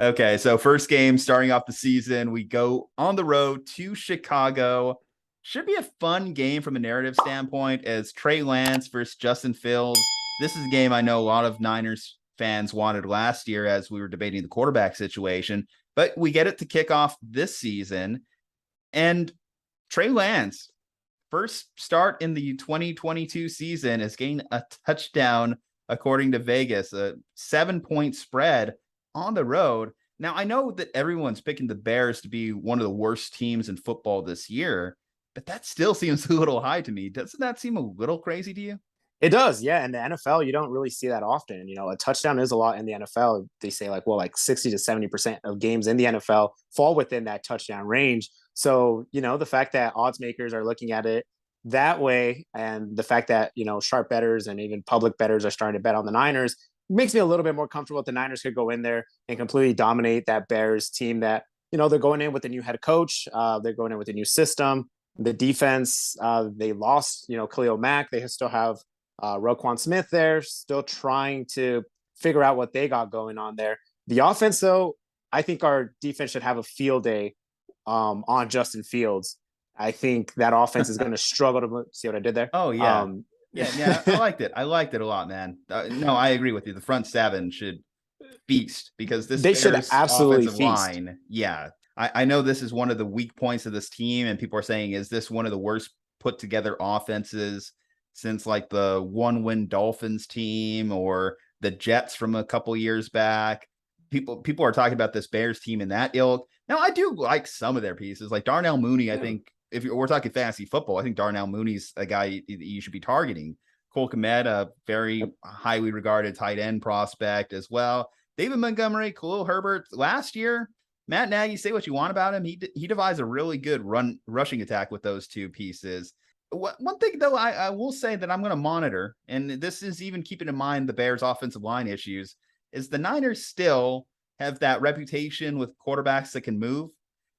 Okay, so first game starting off the season, we go on the road to Chicago. Should be a fun game from a narrative standpoint as Trey Lance versus Justin Fields. This is a game I know a lot of Niners fans wanted last year as we were debating the quarterback situation, but we get it to kick off this season. And Trey Lance, first start in the 2022 season, is getting a touchdown according to Vegas, a 7-point spread on the road. Now, I know that everyone's picking the Bears to be one of the worst teams in football this year, but that still seems a little high to me. Doesn't that seem a little crazy to you? It does, yeah. In the NFL, you don't really see that often. A touchdown is a lot in the NFL. They say like 60 to 70% of games in the NFL fall within that touchdown range. So, the fact that odds makers are looking at it that way, and the fact that, sharp bettors and even public bettors are starting to bet on the Niners makes me a little bit more comfortable that the Niners could go in there and completely dominate that Bears team that, they're going in with a new head coach. They're going in with a new system. The defense, they lost, Khalil Mack. They still have Roquan Smith there, still trying to figure out what they got going on there. The offense, though, I think our defense should have a field day on Justin Fields. I think that offense is going to struggle to see what I did there. Oh, yeah. Yeah. I liked it. I liked it a lot, man. No, I agree with you. The front seven should feast because this they should Bears absolutely offensive feast. line, yeah. I know this is one of the weak points of this team, and people are saying, is this one of the worst put together offenses since like the one-win Dolphins team or the Jets from a couple years back? People are talking about this Bears team in that ilk. Now, I do like some of their pieces, like Darnell Mooney. I think if we're talking fantasy football, I think Darnell Mooney's a guy you should be targeting. Cole Kmet, a very highly regarded tight end prospect as well. David Montgomery, Khalil Herbert. Last year, Matt Nagy, say what you want about him, he devised a really good rushing attack with those two pieces. One thing, though, I will say that I'm going to monitor, and this is even keeping in mind the Bears' offensive line issues, is the Niners still have that reputation with quarterbacks that can move.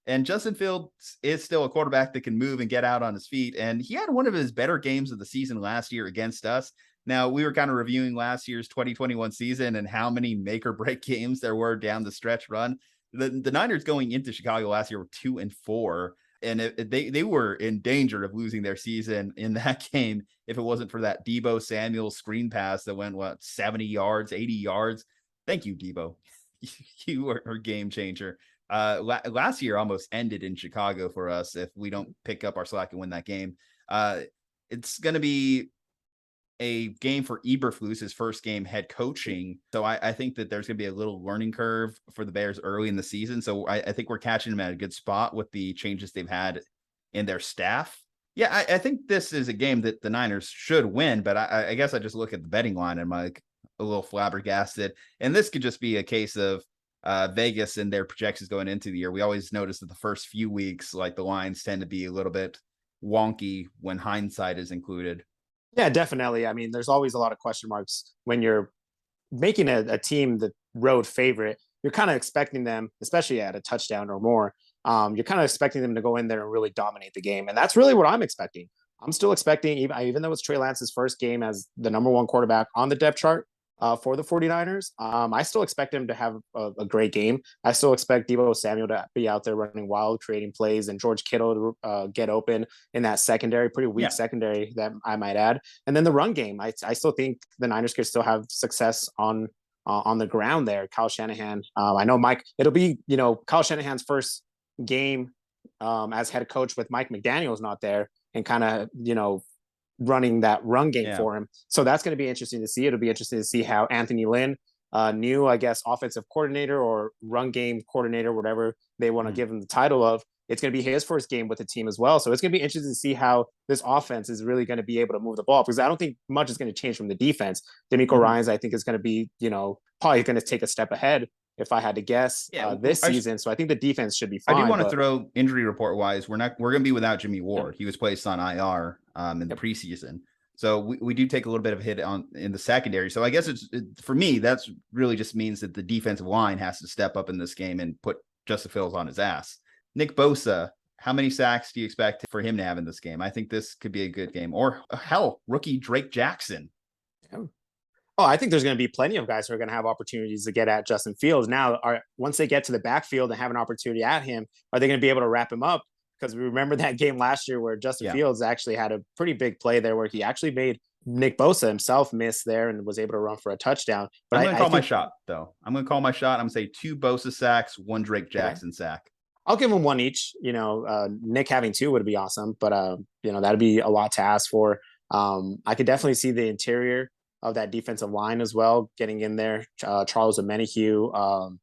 And Justin Fields is still a quarterback that can move and get out on his feet. And he had one of his better games of the season last year against us. Now, we were kind of reviewing last year's 2021 season and how many make or break games there were down the stretch run. The Niners going into Chicago last year were 2-4. And they were in danger of losing their season in that game if it wasn't for that Deebo Samuel screen pass that went, 70 yards, 80 yards. Thank you, Deebo. You are a game changer. Last year almost ended in Chicago for us if we don't pick up our slack and win that game. It's going to be a game for Eberflus, his first game head coaching. So I think that there's going to be a little learning curve for the Bears early in the season. So I think we're catching them at a good spot with the changes they've had in their staff. Yeah, I think this is a game that the Niners should win, but I guess I just look at the betting line and I'm like a little flabbergasted. And this could just be a case of Vegas and their projections going into the year. We always notice that the first few weeks, like the lines tend to be a little bit wonky when hindsight is included. Yeah, definitely. I mean, there's always a lot of question marks when you're making a team the road favorite. You're kind of expecting them, especially at a touchdown or more. You're kind of expecting them to go in there and really dominate the game, and that's really what I'm expecting. I'm still expecting, even though it's Trey Lance's first game as the number one quarterback on the depth chart for the 49ers, I still expect him to have a great game. I still expect Deebo Samuel to be out there running wild, creating plays, and George Kittle to get open in that secondary, pretty weak secondary that I might add. And then the run game, I still think the Niners could still have success on the ground there. Kyle Shanahan, I know Mike, it'll be, Kyle Shanahan's first game as head coach with Mike McDaniel's not there and kind of, running that run game for him. So that's going to be interesting to see. It'll be interesting to see how Anthony Lynn, new, I guess, offensive coordinator or run game coordinator, whatever they want to give him the title of. It's going to be his first game with the team as well. So it's going to be interesting to see how this offense is really going to be able to move the ball, because I don't think much is going to change from the defense. D'Amico Ryans, I think, is going to be, probably going to take a step ahead if I had to guess this season. So I think the defense should be fine. I do want to throw injury report wise. We're going to be without Jimmy Ward. He was placed on IR in the preseason. So we do take a little bit of a hit in the secondary. So I guess for me, that's really just means that the defensive line has to step up in this game and put Justin Fields on his ass. Nick Bosa, how many sacks do you expect for him to have in this game? I think this could be a good game. Or hell, rookie Drake Jackson. Oh, I think there's going to be plenty of guys who are going to have opportunities to get at Justin Fields. Now, once they get to the backfield and have an opportunity at him, are they going to be able to wrap him up? Because we remember that game last year where Justin Yeah. Fields actually had a pretty big play there where he actually made Nick Bosa himself miss there and was able to run for a touchdown. But I'm going to I call my think shot, though. I'm going to call my shot. I'm going to say 2 Bosa sacks, 1 Drake okay, Jackson sack. I'll give him one each. Nick having 2 would be awesome, but that'd be a lot to ask for. I could definitely see the interior of that defensive line as well getting in there. Charles Omenihu,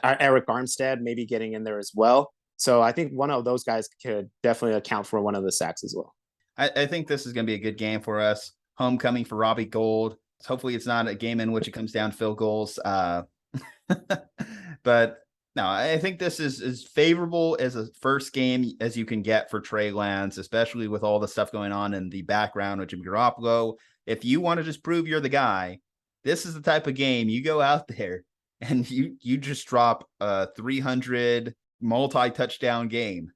Eric Armstead maybe getting in there as well. So I think one of those guys could definitely account for one of the sacks as well. I think this is going to be a good game for us. Homecoming for Robbie Gould. Hopefully it's not a game in which it comes down to field goals. But no, I think this is as favorable as a first game as you can get for Trey Lance, especially with all the stuff going on in the background with Jimmy Garoppolo. If you want to just prove you're the guy, this is the type of game you go out there and you just drop a 300 multi-touchdown game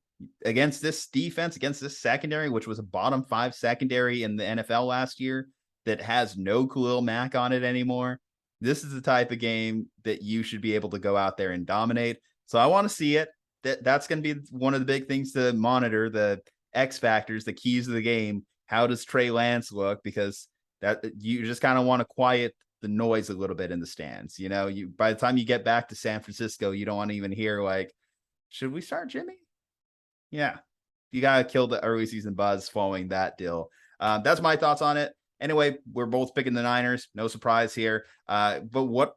against this defense, against this secondary, which was a bottom 5 secondary in the NFL last year that has no Khalil Mack on it anymore. This is the type of game that you should be able to go out there and dominate. So I want to see it. That's going to be one of the big things to monitor, the X factors, the keys of the game. How does Trey Lance look? Because that you just kind of want to quiet the noise a little bit in the stands. By the time you get back to San Francisco, you don't want to even hear like, should we start Jimmy? Yeah, you got to kill the early season buzz following that deal. That's my thoughts on it. Anyway, we're both picking the Niners. No surprise here. But what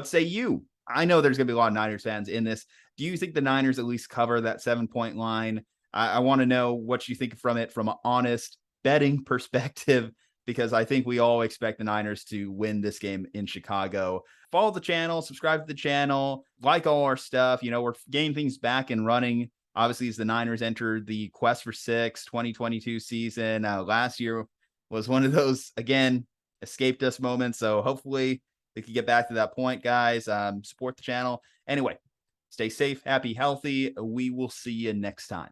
say you? I know there's going to be a lot of Niners fans in this. Do you think the Niners at least cover that 7-point line? I want to know what you think from it from an honest betting perspective, because I think we all expect the Niners to win this game in Chicago. Follow the channel, subscribe to the channel, like all our stuff. We're getting things back and running. Obviously, as the Niners entered the Quest for Six 2022 season, last year was one of those, again, escaped us moments. So hopefully we can get back to that point, guys. Support the channel. Anyway, stay safe, happy, healthy. We will see you next time.